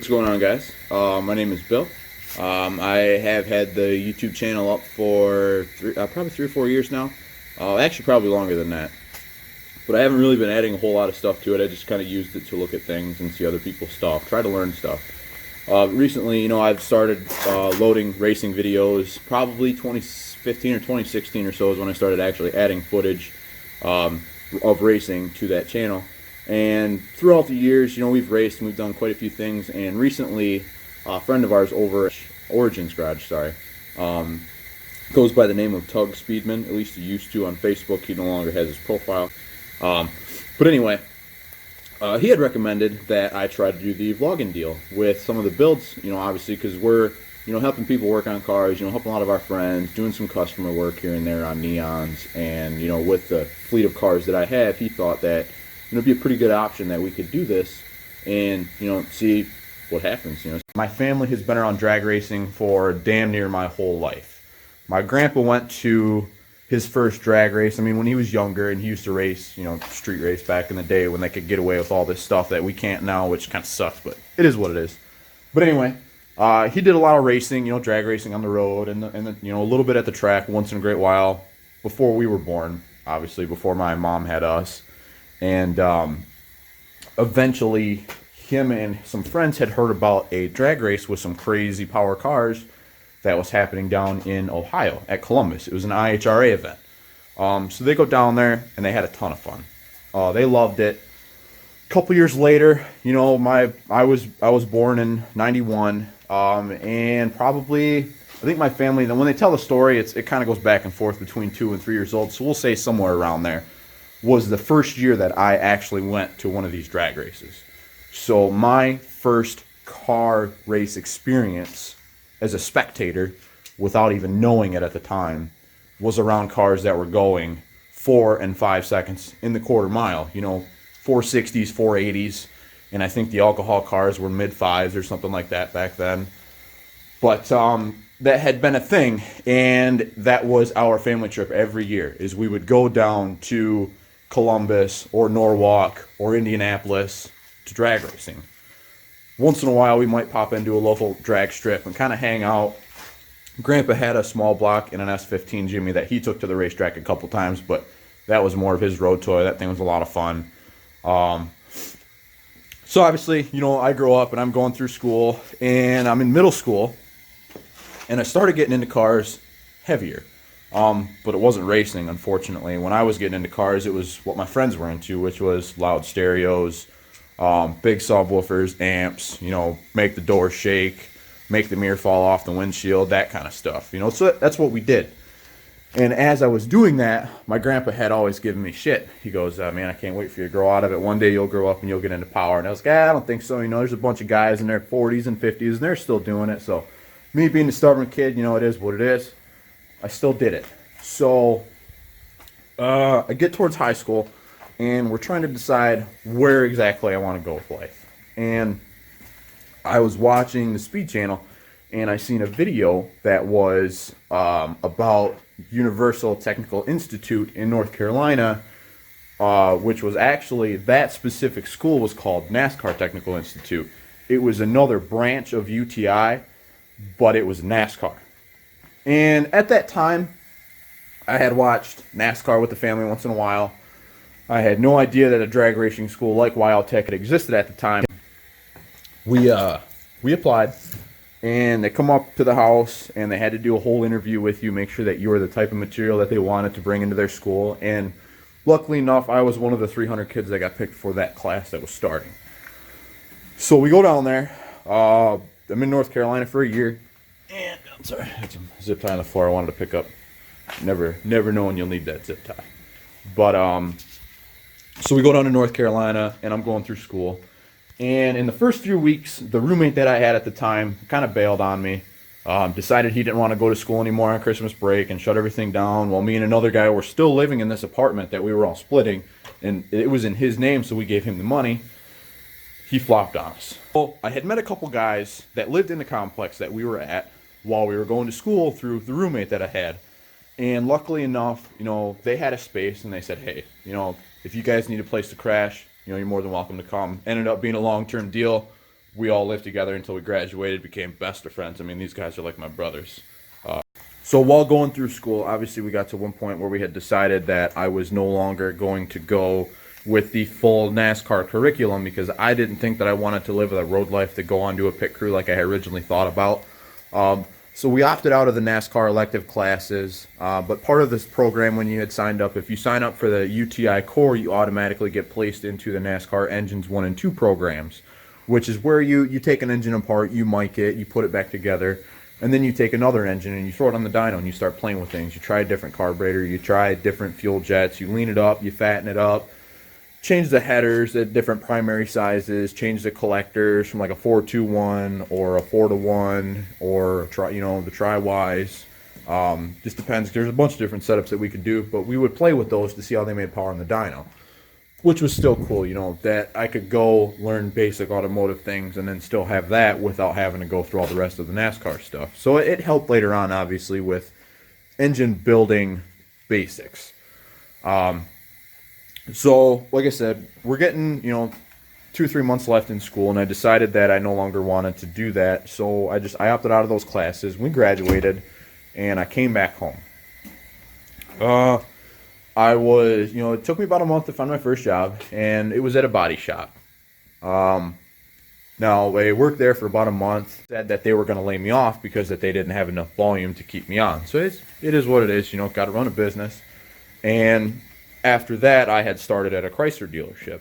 What's going on, guys? My name is Bill. I have had the YouTube channel up for probably 3 or 4 years now. Actually, probably longer than that. But I haven't really been adding a whole lot of stuff to it. I just kind of used it to look at things and see other people's stuff, try to learn stuff. Recently, I've started loading racing videos. Probably 2015 or 2016 or so is when I started actually adding footage of racing to that channel. And throughout the years, we've raced and we've done quite a few things. And recently, a friend of ours over at Origin's Garage, goes by the name of Tug Speedman. At least he used to on Facebook. He no longer has his profile. But anyway, he had recommended that I try to do the vlogging deal with some of the builds, obviously, because we're, helping people work on cars, helping a lot of our friends, doing some customer work here and there on Neons. And, with the fleet of cars that I have, he thought that it'd be a pretty good option that we could do this and, see what happens. My family has been around drag racing for damn near my whole life. My grandpa went to his first drag race. When he was younger, and he used to race, street race back in the day when they could get away with all this stuff that we can't now, which kind of sucks, but it is what it is. But anyway, he did a lot of racing, drag racing on the road and a little bit at the track once in a great while before we were born, obviously, before my mom had us. And eventually, him and some friends had heard about a drag race with some crazy power cars that was happening down in Ohio at Columbus. It was an IHRA event. So they go down there and they had a ton of fun. They loved it. A couple years later, I was born in '91, and probably, I think my family, when they tell the story, it kind of goes back and forth between 2 and 3 years old. So we'll say somewhere around there was the first year that I actually went to one of these drag races. So my first car race experience as a spectator, without even knowing it at the time, was around cars that were going 4 and 5 seconds in the quarter mile. 460s, 480s, and I think the alcohol cars were mid-5s or something like that back then. But that had been a thing, and that was our family trip every year, is we would go down to Columbus or Norwalk or Indianapolis to drag racing. Once in a while, we might pop into a local drag strip and kind of hang out. Grandpa had a small block and an S15 Jimmy that he took to the racetrack a couple times, but that was more of his road toy. That thing was a lot of fun. So obviously, I grow up and I'm going through school, and I'm in middle school, and I started getting into cars heavier. But it wasn't racing, unfortunately. When I was getting into cars, it was what my friends were into, which was loud stereos, big subwoofers, amps, make the door shake, make the mirror fall off the windshield, that kind of stuff. So that's what we did. And as I was doing that, my grandpa had always given me shit. He goes, man, I can't wait for you to grow out of it. One day you'll grow up and you'll get into power. And I was like, I don't think so. There's a bunch of guys in their 40s and 50s, and they're still doing it. So me being a stubborn kid, it is what it is. I still did it. So I get towards high school, and we're trying to decide where exactly I want to go with life. And I was watching the Speed Channel, and I seen a video that was about Universal Technical Institute in North Carolina, which was actually, that specific school was called NASCAR Technical Institute. It was another branch of UTI, but it was NASCAR. And at that time, I had watched NASCAR with the family once in a while. I had no idea that a drag racing school like Wild Tech had existed at the time. We applied, and they come up to the house, and they had to do a whole interview with you, make sure that you were the type of material that they wanted to bring into their school. And luckily enough, I was one of the 300 kids that got picked for that class that was starting. So we go down there. I'm in North Carolina for a year. And I'm sorry, I had some zip tie on the floor I wanted to pick up. Never knowing you'll need that zip tie. But so we go down to North Carolina, and I'm going through school. And in the first few weeks, the roommate that I had at the time kind of bailed on me. Decided he didn't want to go to school anymore on Christmas break and shut everything down, while me and another guy were still living in this apartment that we were all splitting. And it was in his name, so we gave him the money. He flopped on us. Well, I had met a couple guys that lived in the complex that we were at while we were going to school through the roommate that I had. And luckily enough, they had a space, and they said, hey, if you guys need a place to crash, you're more than welcome to come. Ended up being a long-term deal. we all lived together until we graduated, became best of friends. I mean, these guys are like my brothers. So while going through school, obviously we got to one point where we had decided that I was no longer going to go with the full NASCAR curriculum because I didn't think that I wanted to live a road life to go on to a pit crew like I had originally thought about. So we opted out of the NASCAR elective classes, but part of this program when you had signed up, if you sign up for the UTI Core, you automatically get placed into the NASCAR Engines 1 and 2 programs, which is where you take an engine apart, you mic it, you put it back together, and then you take another engine and you throw it on the dyno and you start playing with things. You try a different carburetor, you try different fuel jets, you lean it up, you fatten it up, change the headers at different primary sizes, change the collectors from like a 4-2-1 or a 4-1 or the tri-wise. Just depends. There's a bunch of different setups that we could do, but we would play with those to see how they made power on the dyno, which was still cool, that I could go learn basic automotive things and then still have that without having to go through all the rest of the NASCAR stuff. So it helped later on, obviously, with engine building basics. So, like I said, we're getting, 2-3 months left in school, and I decided that I no longer wanted to do that. So I opted out of those classes. We graduated, and I came back home. It took me about a month to find my first job, and it was at a body shop. Now, I worked there for about a month, said that they were going to lay me off because that they didn't have enough volume to keep me on. So it is what it is, got to run a business. And after that, I had started at a Chrysler dealership.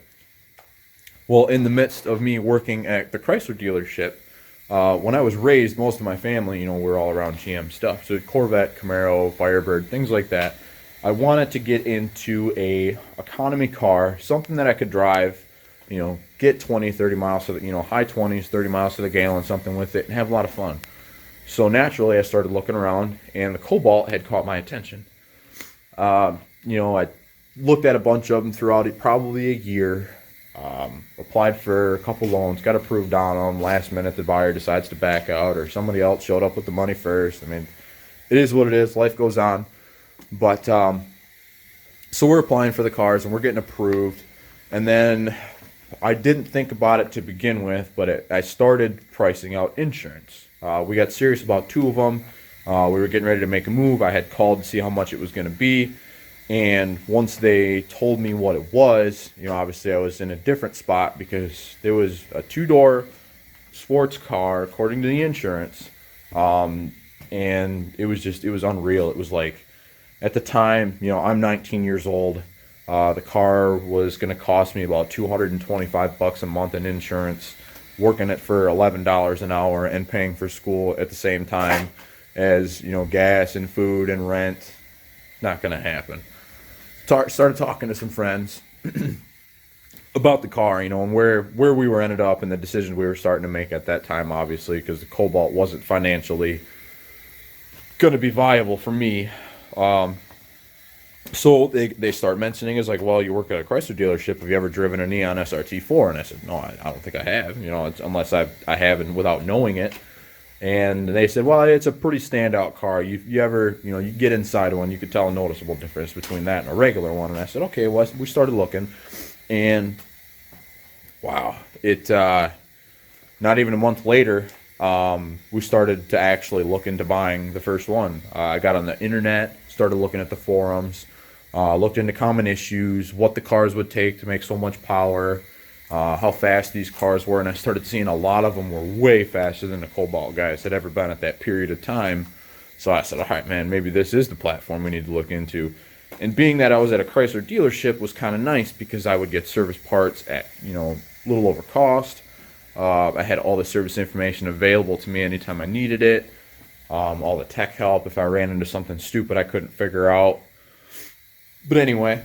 Well, in the midst of me working at the Chrysler dealership, when I was raised, most of my family, we're all around GM stuff. So Corvette, Camaro, Firebird, things like that. I wanted to get into a economy car, something that I could drive, get 20, 30 miles to the, high 20s, 30 miles to the gallon, something with it, and have a lot of fun. So naturally, I started looking around, and the Cobalt had caught my attention. I looked at a bunch of them throughout probably a year, applied for a couple loans, got approved on them. Last minute, the buyer decides to back out, or somebody else showed up with the money first. I mean, it is what it is. Life goes on. But so we're applying for the cars, and we're getting approved. And then I didn't think about it to begin with, but I started pricing out insurance. We got serious about 2 of them. We were getting ready to make a move. I had called to see how much it was going to be. And once they told me what it was, obviously I was in a different spot because there was a 2-door sports car, according to the insurance. And it was unreal. It was like, at the time, I'm 19 years old. The car was going to cost me about $225 a month in insurance, working it for $11 an hour and paying for school at the same time as, gas and food and rent. Not going to happen. Started talking to some friends about the car, and where we were ended up and the decisions we were starting to make at that time, obviously, because the Cobalt wasn't financially going to be viable for me. So they start mentioning, is like, well, you work at a Chrysler dealership. Have you ever driven a Neon SRT4? And I said, no, I don't think I have. Unless I haven't without knowing it. And they said, well, it's a pretty standout car. You ever, you get inside one, you could tell a noticeable difference between that and a regular one. And I said, okay, well, we started looking, and wow, not even a month later, we started to actually look into buying the first one. I got on the internet, started looking at the forums, looked into common issues, what the cars would take to make so much power, how fast these cars were, and I started seeing a lot of them were way faster than the Cobalt guys had ever been at that period of time. So I said, all right, man, maybe this is the platform we need to look into. And being that I was at a Chrysler dealership was kind of nice because I would get service parts at, a little over cost. I had all the service information available to me anytime I needed it. All the tech help if I ran into something stupid I couldn't figure out. But anyway,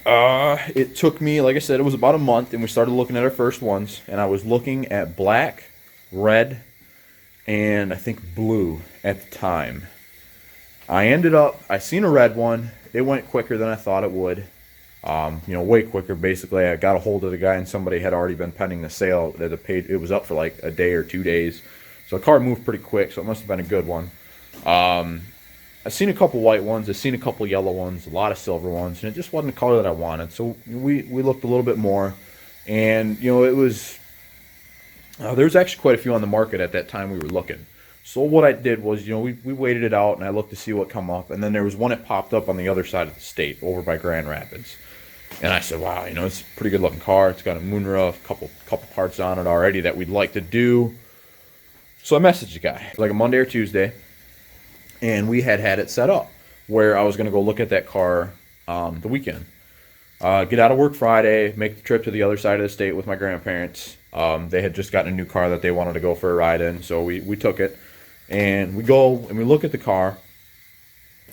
it took me, like I said, it was about a month, and we started looking at our first ones, and I was looking at black, red, and I think blue at the time. I seen a red one. It went quicker than I thought it would. Way quicker. Basically, I got a hold of the guy, and somebody had already been pending the sale. It was up for like a day or 2 days. So the car moved pretty quick, so it must have been a good one. I've seen a couple white ones. I've seen a couple yellow ones, a lot of silver ones, and it just wasn't the color that I wanted. So we looked a little bit more, and it was There's actually quite a few on the market at that time we were looking. So what I did was, we waited it out and I looked to see what come up. And then there was one that popped up on the other side of the state over by Grand Rapids. And I said, wow, it's a pretty good looking car. It's got a moonroof, couple parts on it already that we'd like to do. So I messaged the guy like a Monday or Tuesday, and we had it set up where I was going to go look at that car the weekend. Get out of work Friday, make the trip to the other side of the state with my grandparents. They had just gotten a new car that they wanted to go for a ride in, so we took it. And we go and we look at the car,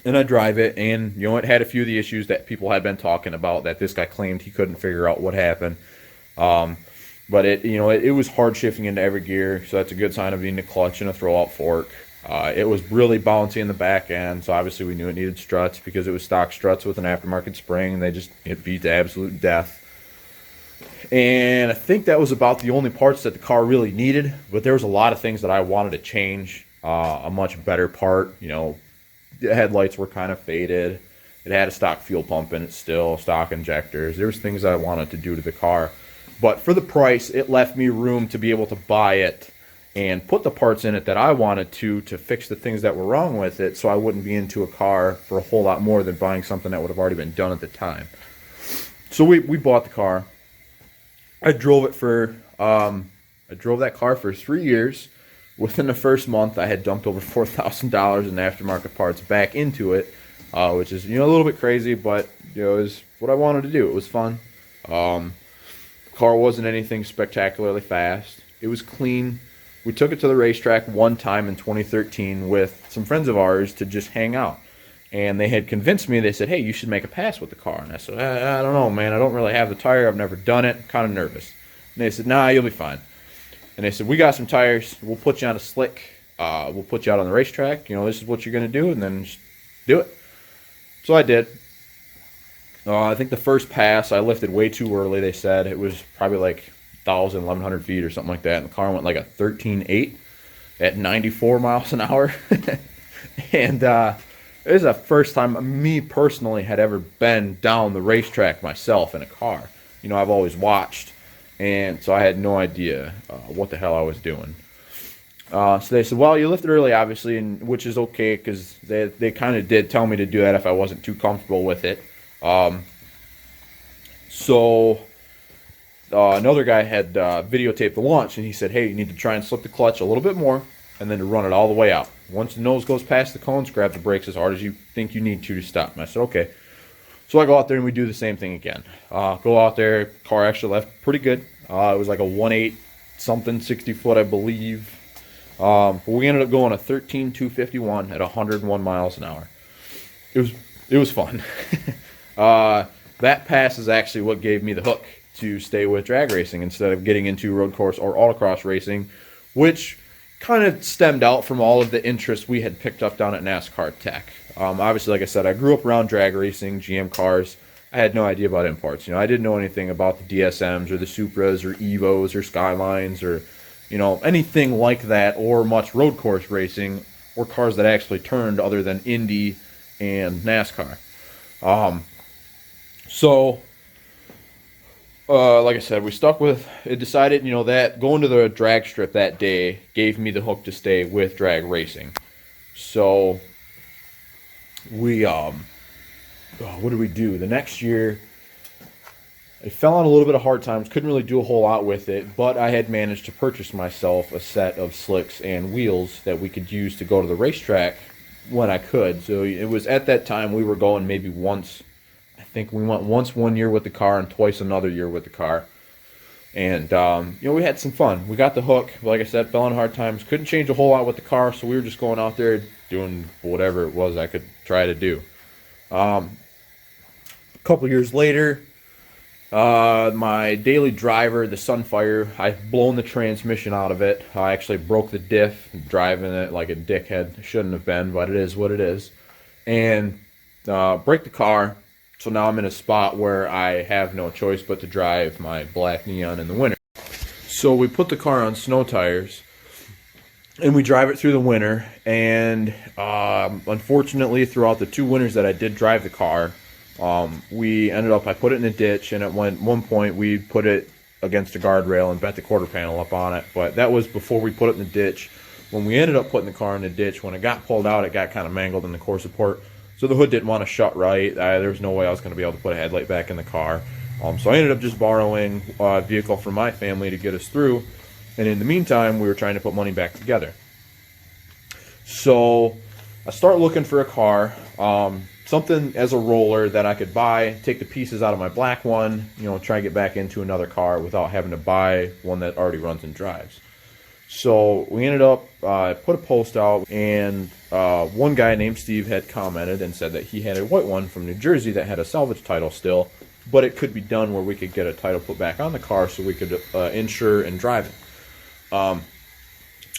and I drive it, and it had a few of the issues that people had been talking about that this guy claimed he couldn't figure out what happened. But it was hard shifting into every gear, so that's a good sign of being a clutch and a throw-out fork. It was really bouncy in the back end, so obviously we knew it needed struts because it was stock struts with an aftermarket spring, and it beat to absolute death. And I think that was about the only parts that the car really needed, but there was a lot of things that I wanted to change. A much better part, the headlights were kind of faded. It had a stock fuel pump in it still, stock injectors. There was things I wanted to do to the car. But for the price, it left me room to be able to buy it and put the parts in it that I wanted to fix the things that were wrong with it, so I wouldn't be into a car for a whole lot more than buying something that would have already been done at the time. So we bought the car. I drove that car for 3 years. Within the first month, I had dumped over $4,000 in aftermarket parts back into it, which is a little bit crazy, but it was what I wanted to do. It was fun. The car wasn't anything spectacularly fast. It was clean. We took it to the racetrack one time in 2013 with some friends of ours to just hang out, and they had convinced me. They said, "Hey, you should make a pass with the car." And I said, "I don't know, man. I don't really have the tire. I've never done it. I'm kind of nervous." And they said, "Nah, you'll be fine." And they said, "We got some tires. We'll put you on a slick. We'll put you out on the racetrack. This is what you're going to do, and then just do it." So I did. I think the first pass, I lifted way too early, they said. It was probably like 1,000, 1,100 feet or something like that. And the car went like a 13.8 at 94 miles an hour. And it was the first time me personally had ever been down the racetrack myself in a car. I've always watched. And so I had no idea what the hell I was doing. So they said, "Well, you lifted early, obviously," which is okay because they kind of did tell me to do that if I wasn't too comfortable with it. So another guy had videotaped the launch, and he said, "Hey, you need to try and slip the clutch a little bit more, and then to run it all the way out. Once the nose goes past the cones, grab the brakes as hard as you think you need to stop." And I said, "Okay." So I go out there and we do the same thing again. Go out there, car actually left pretty good. It was like a 1.8 something, 60 foot, I believe. But we ended up going a 13,251 at 101 miles an hour. It was fun. That pass is actually what gave me the hook to stay with drag racing instead of getting into road course or autocross racing, which kind of stemmed out from all of the interest we had picked up down at NASCAR Tech. Obviously, like I said, I grew up around drag racing, GM cars. I had no idea about imports. I didn't know anything about the DSMs or the Supras or Evos or Skylines or, anything like that, or much road course racing or cars that actually turned other than Indy and NASCAR. Like I said, we stuck with it. Decided, that going to the drag strip that day gave me the hook to stay with drag racing. So we, what did we do? The next year, I fell on a little bit of hard times. Couldn't really do a whole lot with it, but I had managed to purchase myself a set of slicks and wheels that we could use to go to the racetrack when I could. So it was at that time we were going maybe once. I think we went once one year with the car and twice another year with the car. And, we had some fun. We got the hook. Like I said, fell on hard times. Couldn't change a whole lot with the car, so we were just going out there doing whatever it was I could try to do. A couple years later, my daily driver, the Sunfire, I've blown the transmission out of it. I actually broke the diff, driving it like a dickhead. Shouldn't have been, but it is what it is. And break the car. So now I'm in a spot where I have no choice but to drive my black Neon in the winter. So we put the car on snow tires, and we drive it through the winter. And unfortunately, throughout the 2 winters that I did drive the car, we ended up, I put it in a ditch, and at one point we put it against a guardrail and bent the quarter panel up on it. But that was before we put it in the ditch. When we ended up putting the car in the ditch, when it got pulled out, it got kind of mangled in the core support. So the hood didn't want to shut right. There was no way I was going to be able to put a headlight back in the car. So I ended up just borrowing a vehicle from my family to get us through. And in the meantime, we were trying to put money back together. So I start looking for a car, something as a roller that I could buy, take the pieces out of my black one, try to get back into another car without having to buy one that already runs and drives. So we ended up, put a post out, and one guy named Steve had commented and said that he had a white one from New Jersey that had a salvage title still, but it could be done where we could get a title put back on the car so we could insure and drive it.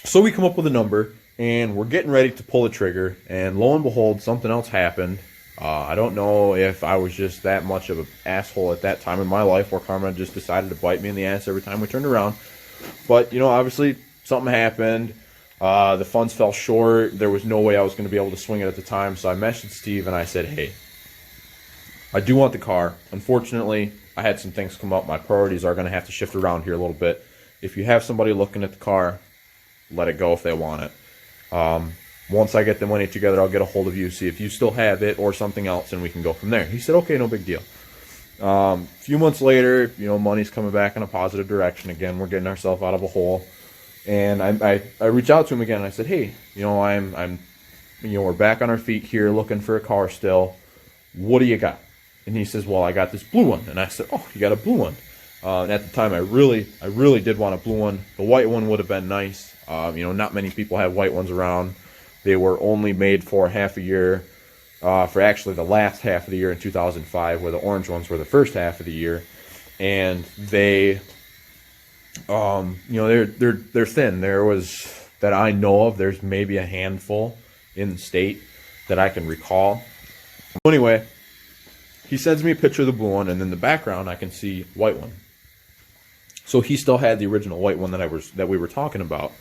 So we come up with a number, and we're getting ready to pull the trigger, and lo and behold, something else happened. I don't know if I was just that much of an asshole at that time in my life where karma just decided to bite me in the ass every time we turned around. But, obviously something happened. The funds fell short. There was no way I was going to be able to swing it at the time. So I messaged Steve and I said, hey, I do want the car. Unfortunately, I had some things come up. My priorities are going to have to shift around here a little bit. If you have somebody looking at the car, let it go if they want it. Once I get the money together, I'll get a hold of you, see if you still have it or something else, and we can go from there. He said, okay, no big deal. A few months later, money's coming back in a positive direction again. We're getting ourselves out of a hole. And I reached out to him again, and I said, hey, we're back on our feet here looking for a car still. What do you got? And he says, well, I got this blue one. And I said, oh, you got a blue one. And at the time, I really did want a blue one. The white one would have been nice. Not many people have white ones around. They were only made for half a year, for actually the last half of the year in 2005, where the orange ones were the first half of the year. And they, they're thin. There was, that I know of, there's maybe a handful in the state that I can recall. Anyway, he sends me a picture of the blue one, and in the background I can see white one. So he still had the original white one that we were talking about.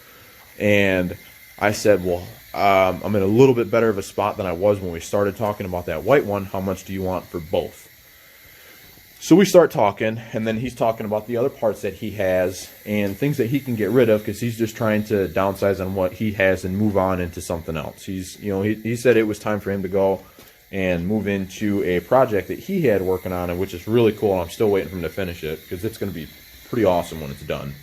And I said, well, I'm in a little bit better of a spot than I was when we started talking about that white one. How much do you want for both? So we start talking, and then he's talking about the other parts that he has and things that he can get rid of because he's just trying to downsize on what he has and move on into something else. He said it was time for him to go and move into a project that he had working on, and which is really cool, and I'm still waiting for him to finish it because it's going to be pretty awesome when it's done.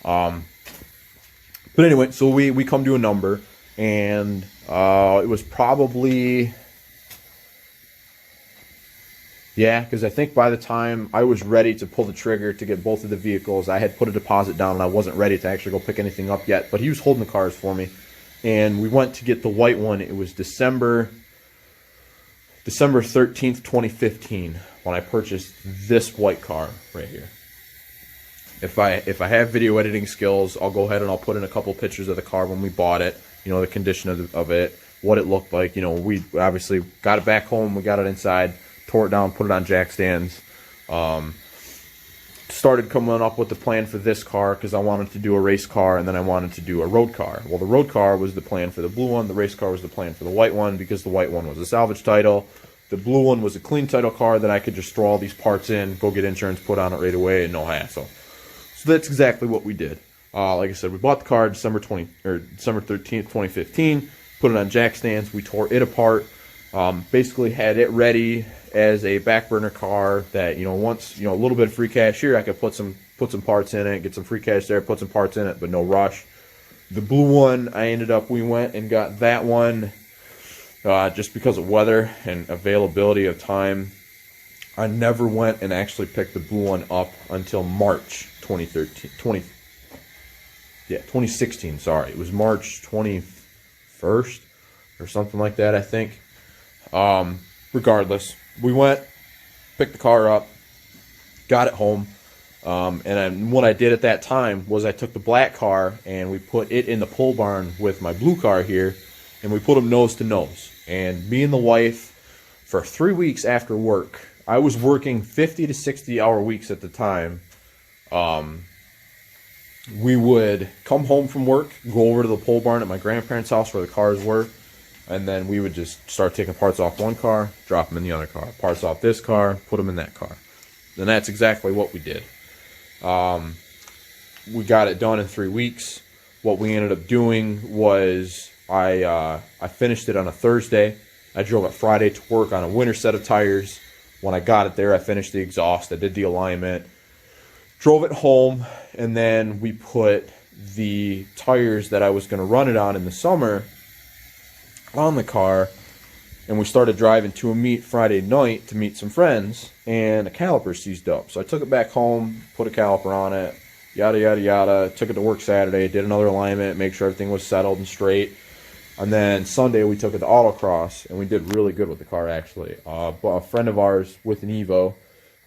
But anyway, so we come to a number, and it was probably, because I think by the time I was ready to pull the trigger to get both of the vehicles, I had put a deposit down, and I wasn't ready to actually go pick anything up yet, but he was holding the cars for me, and we went to get the white one. It was December 13th, 2015, when I purchased this white car right here. If I have video editing skills, I'll go ahead and I'll put in a couple pictures of the car when we bought it, the condition of it, what it looked like. We obviously got it back home, we got it inside, tore it down, put it on jack stands. Started coming up with the plan for this car because I wanted to do a race car, and then I wanted to do a road car. Well, the road car was the plan for the blue one, the race car was the plan for the white one because the white one was a salvage title. The blue one was a clean title car that I could just throw all these parts in, go get insurance, put on it right away, and no hassle. So that's exactly what we did. Like I said, we bought the car December 13th, 2015, put it on jack stands, we tore it apart, basically had it ready as a back burner car that, once, a little bit of free cash here, I could put some parts in it, get some free cash there, put some parts in it, but no rush. The blue one, we went and got that one just because of weather and availability of time. I never went and actually picked the blue one up until March 2016, sorry. It was March 21st or something like that, I think. Regardless, we went, picked the car up, got it home, and what I did at that time was I took the black car and we put it in the pole barn with my blue car here, and we put them nose to nose. And me and the wife, for 3 weeks after work, I was working 50 to 60 hour weeks at the time. We would come home from work, go over to the pole barn at my grandparents' house where the cars were, and then we would just start taking parts off one car, drop them in the other car. Parts off this car, put them in that car. And that's exactly what we did. We got it done in 3 weeks. What we ended up doing was I finished it on a Thursday. I drove it Friday to work on a winter set of tires. When I got it there, I finished the exhaust. I did the alignment, drove it home, and then we put the tires that I was going to run it on in the summer on the car, and we started driving to a meet Friday night to meet some friends, and a caliper seized up. So I took it back home, put a caliper on it, yada, yada, yada. Took it to work Saturday, did another alignment, make sure everything was settled and straight. And then Sunday we took it to autocross, and we did really good with the car, actually. But a friend of ours with an Evo,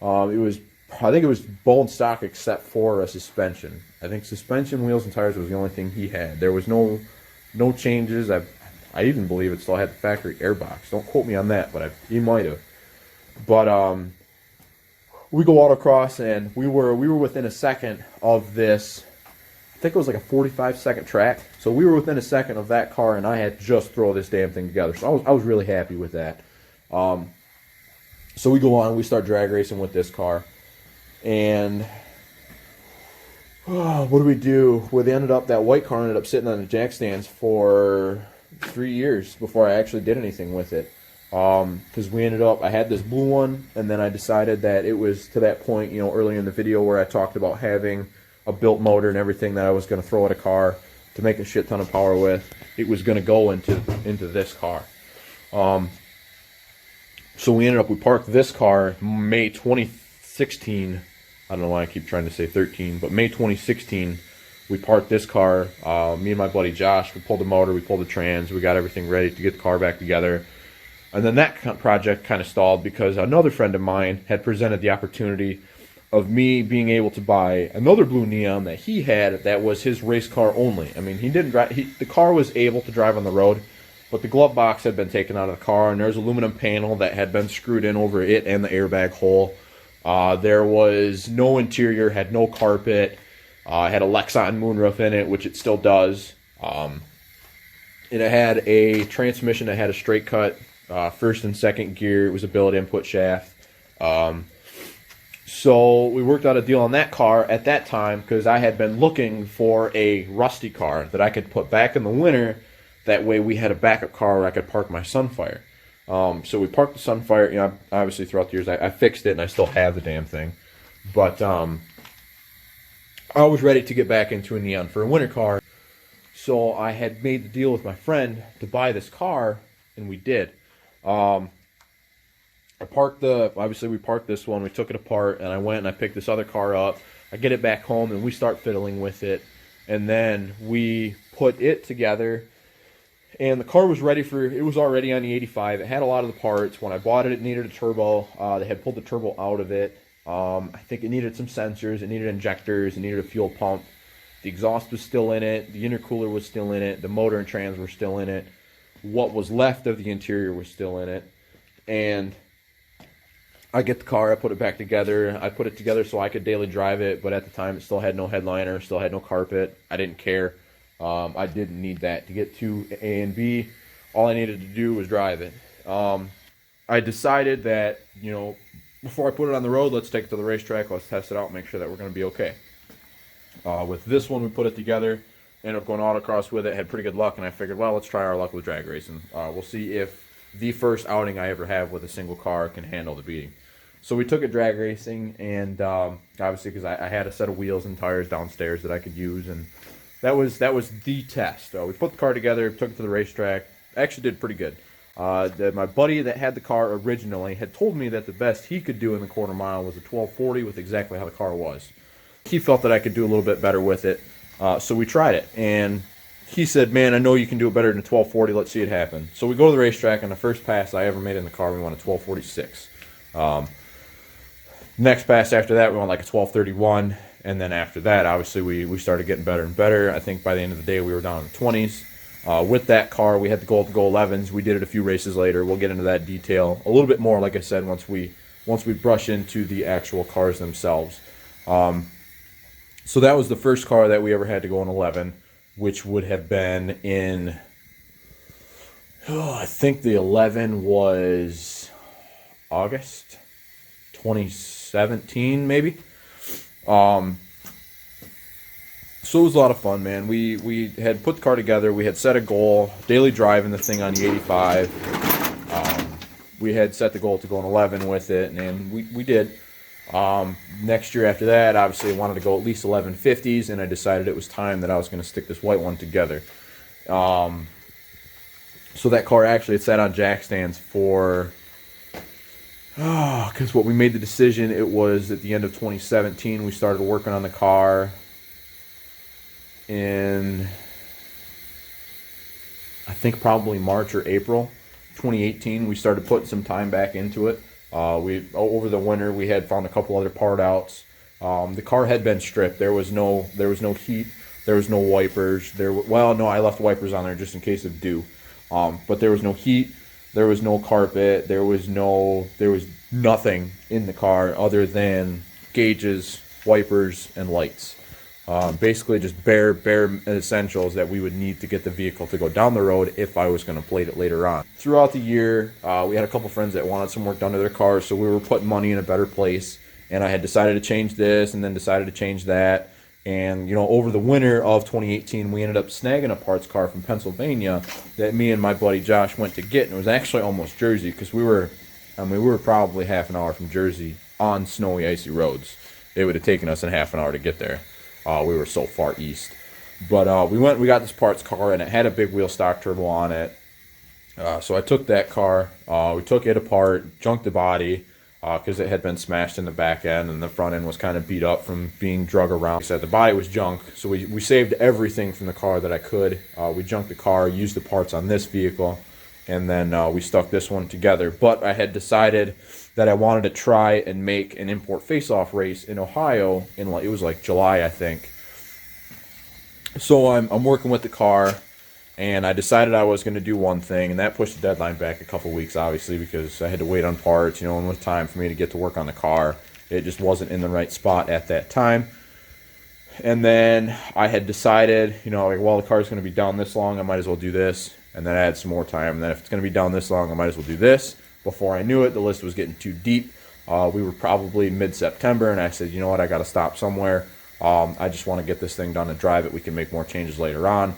I think it was bone stock except for a suspension. I think suspension, wheels, and tires was the only thing he had. There was no changes. I even believe it still had the factory airbox. Don't quote me on that, but he might have. But we go autocross, and we were within a second of this. I think it was like a 45-second track. So we were within a second of that car, and I had to just throw this damn thing together. So I was really happy with that. So we go on, and we start drag racing with this car. And what do we do? Well, that white car ended up sitting on the jack stands for 3 years before I actually did anything with it. Because I had this blue one, and then I decided that it was to that point, earlier in the video where I talked about having a built motor and everything that I was going to throw at a car to make a shit ton of power with. It was going to go into this car. So we parked this car May 2016. I don't know why I keep trying to say 13, but May 2016, we parked this car. Me and my buddy Josh, we pulled the motor, we pulled the trans, we got everything ready to get the car back together. And then that project kind of stalled because another friend of mine had presented the opportunity of me being able to buy another blue Neon that he had that was his race car only. I mean, he didn't drive. The car was able to drive on the road, but the glove box had been taken out of the car, and there's an aluminum panel that had been screwed in over it and the airbag hole. There was no interior, had no carpet. It had a Lexan moonroof in it, which it still does. And it had a transmission that had a straight cut first and second gear. It was a billet input shaft. So we worked out a deal on that car at that time because I had been looking for a rusty car that I could put back in the winter. That way we had a backup car where I could park my Sunfire. So we parked the Sunfire. Obviously throughout the years I fixed it and I still have the damn thing. But I was ready to get back into a Neon for a winter car. So I had made the deal with my friend to buy this car, and we did. Obviously we parked this one, we took it apart, and I went and I picked this other car up. I get it back home, and we start fiddling with it. And then we put it together, and the car was it was already on the 85. It had a lot of the parts. When I bought it, it needed a turbo. They had pulled the turbo out of it. I think it needed some sensors, it needed injectors, it needed a fuel pump. The exhaust was still in it, the intercooler was still in it, the motor and trans were still in it. What was left of the interior was still in it. And I get the car, I put it back together. I put it together so I could daily drive it, but at the time it still had no headliner, still had no carpet. I didn't care. I didn't need that to get to A and B. All I needed to do was drive it. I decided that, before I put it on the road, let's take it to the racetrack, let's test it out, make sure that we're going to be okay. With this one, we put it together, ended up going autocross with it, had pretty good luck, and I figured, well, let's try our luck with drag racing. We'll see if the first outing I ever have with a single car can handle the beating. So we took it drag racing, and obviously because I had a set of wheels and tires downstairs that I could use, and that was the test. We put the car together, took it to the racetrack, actually did pretty good. My buddy that had the car originally had told me that the best he could do in the quarter mile was a 1240 with exactly how the car was. He felt that I could do a little bit better with it, so we tried it, and he said, man, I know you can do it better than a 1240, let's see it happen. So we go to the racetrack, and the first pass I ever made in the car, we won a 1246. Next pass after that, we won like a 1231, and then after that, obviously, we started getting better and better. I think by the end of the day, we were down in the 20s. With that car, we had the goal to go 11s. We did it a few races later. We'll get into that detail a little bit more, like I said, once we brush into the actual cars themselves. So that was the first car that we ever had to go in 11, which would have been in, I think the 11 was August 2017, maybe. So it was a lot of fun, man. We had put the car together. We had set a goal, daily driving the thing on the 85. We had set the goal to go an 11 with it, and we did. Next year after that, obviously I wanted to go at least 1150s, and I decided it was time that I was going to stick this white one together. So that car actually had sat on jack stands for, because what we made the decision, it was at the end of 2017. We started working on the car in, I think probably March or April 2018. We started putting some time back into it. We over the winter we had found a couple other part outs. The car had been stripped. There was no heat. There was no wipers. Well, no, I left wipers on there just in case of dew. But there was no heat. There was no carpet. There was nothing in the car other than gauges, wipers, and lights. Basically just bare essentials that we would need to get the vehicle to go down the road if I was going to plate it later on. Throughout the year, we had a couple friends that wanted some work done to their cars, so we were putting money in a better place. And I had decided to change this and then decided to change that. And, you know, over the winter of 2018, we ended up snagging a parts car from Pennsylvania that me and my buddy Josh went to get. And it was actually almost Jersey, because we were probably half an hour from Jersey on snowy, icy roads. It would have taken us a half an hour to get there. We were so far east. But we got this parts car, and it had a big wheel stock turbo on it. So I took that car. We took it apart, junked the body, because it had been smashed in the back end, and the front end was kind of beat up from being drug around. Like I said, the body was junk, so we saved everything from the car that I could. We junked the car, used the parts on this vehicle, and then we stuck this one together. But I had decided that I wanted to try and make an import face-off race in Ohio in, like, it was like July, I think. So I'm working with the car, and I decided I was going to do one thing, and that pushed the deadline back a couple weeks, obviously, because I had to wait on parts, you know, and with time for me to get to work on the car, it just wasn't in the right spot at that time. And then I had decided, you know, like, well, the car's going to be down this long, I might as well do this. And then I had some more time, and then if it's going to be down this long, I might as well do this. Before I knew it, the list was getting too deep. We were probably mid-September, and I said, you know what, I got to stop somewhere. I just want to get this thing done and drive it. We can make more changes later on.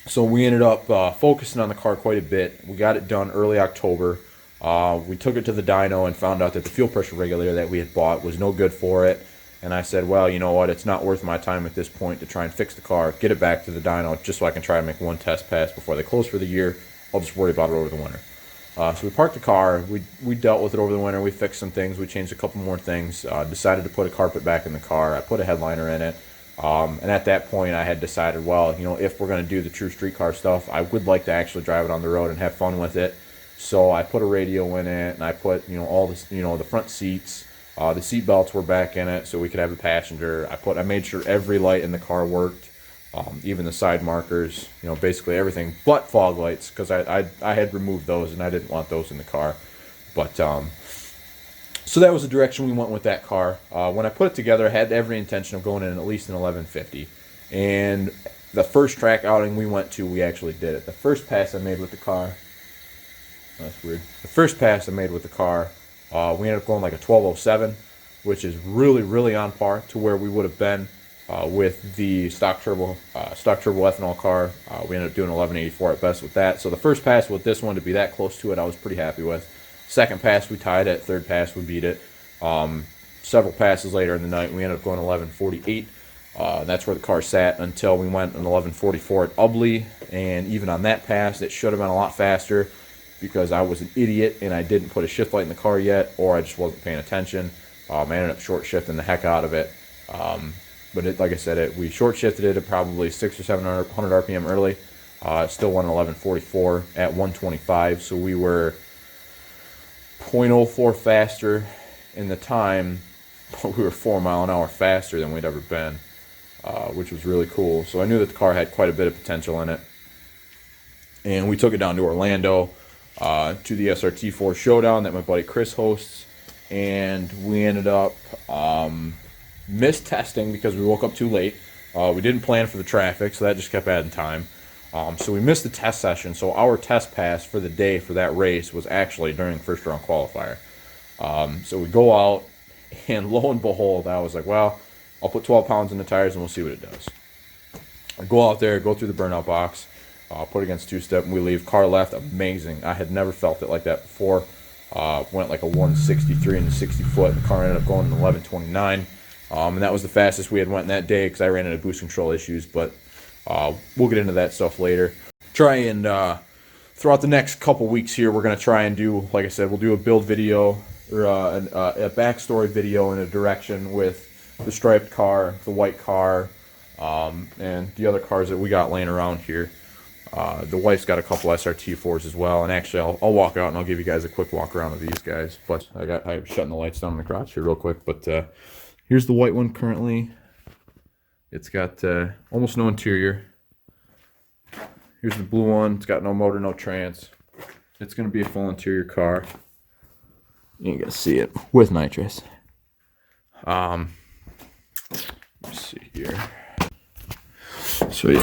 So we ended up focusing on the car quite a bit. We got it done early October. We took it to the dyno and found out that the fuel pressure regulator that we had bought was no good for it. And I said, well, you know what, it's not worth my time at this point to try and fix the car, get it back to the dyno just so I can try and make one test pass before they close for the year. I'll just worry about it over the winter. So we parked the car, we dealt with it over the winter, we fixed some things, we changed a couple more things, decided to put a carpet back in the car, I put a headliner in it, and at that point I had decided, well, you know, if we're going to do the true street car stuff, I would like to actually drive it on the road and have fun with it. So I put a radio in it, and I put, you know, all this, you know, the front seats, the seat belts were back in it so we could have a passenger. I made sure every light in the car worked. Even the side markers, you know, basically everything but fog lights, because I had removed those and I didn't want those in the car. But so that was the direction we went with that car. When I put it together, I had every intention of going in at least an 1150. And the first track outing we went to, we actually did it. The first pass I made with the car, that's weird. The first pass I made with the car, we ended up going like a 1207, which is really on par to where we would have been with the stock turbo ethanol car. We ended up doing 1184 at best with that. So the first pass with this one, to be that close to it, I was pretty happy with. Second pass we tied it. Third pass we beat it. Several passes later in the night, we ended up going 1148. That's where the car sat until we went an 1144 at Ubley. And even on that pass, it should have been a lot faster because I was an idiot and I didn't put a shift light in the car yet, or I just wasn't paying attention. I ended up short shifting the heck out of it. But like I said, we short shifted it at probably 600 or 700 RPM early. It still went 1144 at 125, so we were 0.04 faster in the time, but we were 4 mile an hour faster than we'd ever been, which was really cool. So I knew that the car had quite a bit of potential in it. And we took it down to Orlando to the SRT4 Showdown that my buddy Chris hosts, and we ended up missed testing because we woke up too late. We didn't plan for the traffic, so that just kept adding time. So we missed the test session. So our test pass for the day for that race was actually during first round qualifier. So we go out, And lo and behold, I was like, well, I'll put 12 pounds in the tires and we'll see what it does. I go out there, go through the burnout box, put it against two-step, and we leave. Car left, amazing. I had never felt it like that before. Went like a 163 in the 60 foot. The car ended up going in 11:29. And that was the fastest we had went in that day because I ran into boost control issues. But we'll get into that stuff later. Try and throughout the next couple weeks here, we're going to try and do, like I said, we'll do a build video or a backstory video in a direction with the striped car, the white car, and the other cars that we got laying around here. The wife's got a couple SRT4s as well, and actually I'll walk out and I'll give you guys a quick walk around of these guys. But I'm shutting the lights down in the garage here real quick. But here's the white one currently. It's got almost no interior. Here's the blue one. It's got no motor, no trans. It's going to be a full interior car. You can see it with nitrous. Let's see here. So yeah,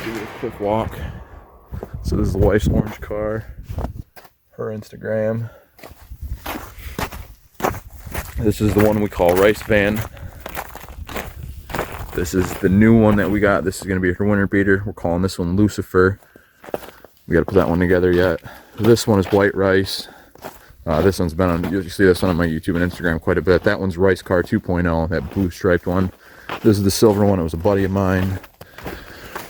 give it a quick walk. So this is the wife's orange car, her Instagram. This is the one we call Rice Van. This is the new one that we got. This is going to be her winter beater. We're calling this one Lucifer. We got to put that one together yet. This one is White Rice. This one's been on, you see this one on my YouTube and Instagram quite a bit. That one's Rice Car 2.0, that blue striped one. This is the silver one. It was a buddy of mine.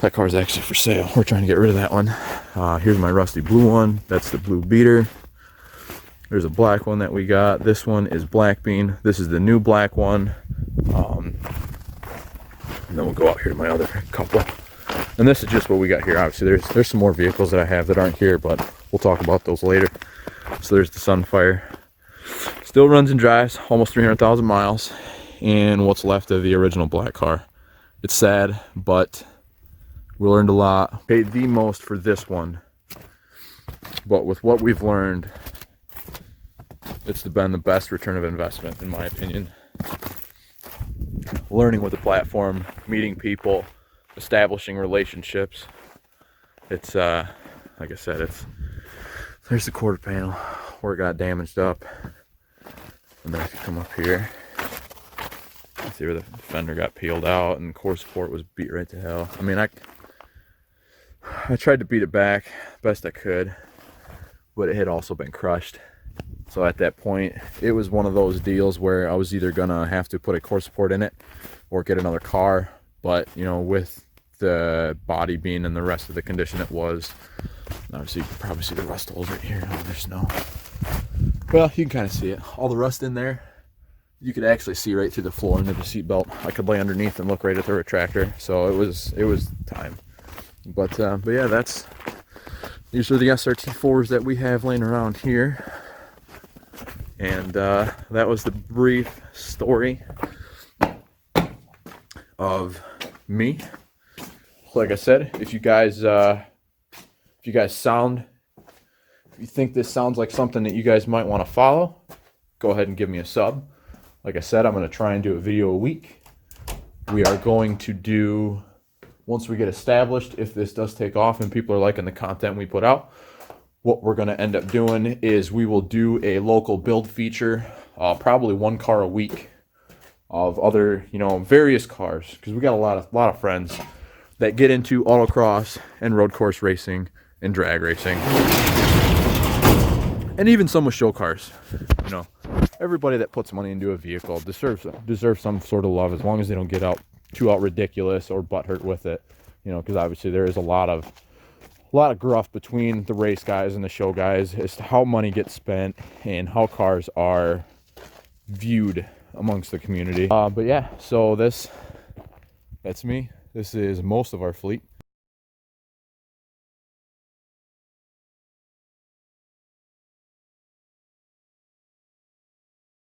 That car is actually for sale. We're trying to get rid of that one. Here's my rusty blue one. That's the blue beater. There's a black one that we got. This one is Black Bean. This is the new black one. And then we'll go out here to my other couple. And this is just what we got here. Obviously, there's some more vehicles that I have that aren't here, but we'll talk about those later. So there's the Sunfire. Still runs and drives, almost 300,000 miles. And what's left of the original black car. It's sad, but we learned a lot. Paid the most for this one. But with what we've learned, it's been the best return of investment, in my opinion. Learning with the platform, meeting people, establishing relationships. It's like I said, there's the quarter panel where it got damaged up. And then if you come up here, you see where the fender got peeled out and core support was beat right to hell. I mean, I tried to beat it back best I could, but it had also been crushed. So at that point, it was one of those deals where I was either gonna have to put a core support in it or get another car. But you know, with the body being in the rest of the condition it was, obviously you can probably see the rust holes right here. Oh, there's snow. Well, you can kind of see it. All the rust in there. You could actually see right through the floor into the seatbelt. I could lay underneath and look right at the retractor. So it was time. But yeah, these are the SRT4s that we have laying around here. And that was the brief story of me. Like I said, if you think this sounds like something that you guys might want to follow, go ahead and give me a sub. Like I said, I'm going to try and do a video a week. We are going to do, once we get established, if this does take off and people are liking the content we put out, what we're going to end up doing is we will do a local build feature, probably one car a week of other, various cars, because we got a lot of friends that get into autocross and road course racing and drag racing, and even some with show cars. Everybody that puts money into a vehicle deserves some sort of love, as long as they don't get too ridiculous or butthurt with it. Because obviously there is a lot of gruff between the race guys and the show guys as to how money gets spent and how cars are viewed amongst the community. But yeah, so that's me. This is most of our fleet.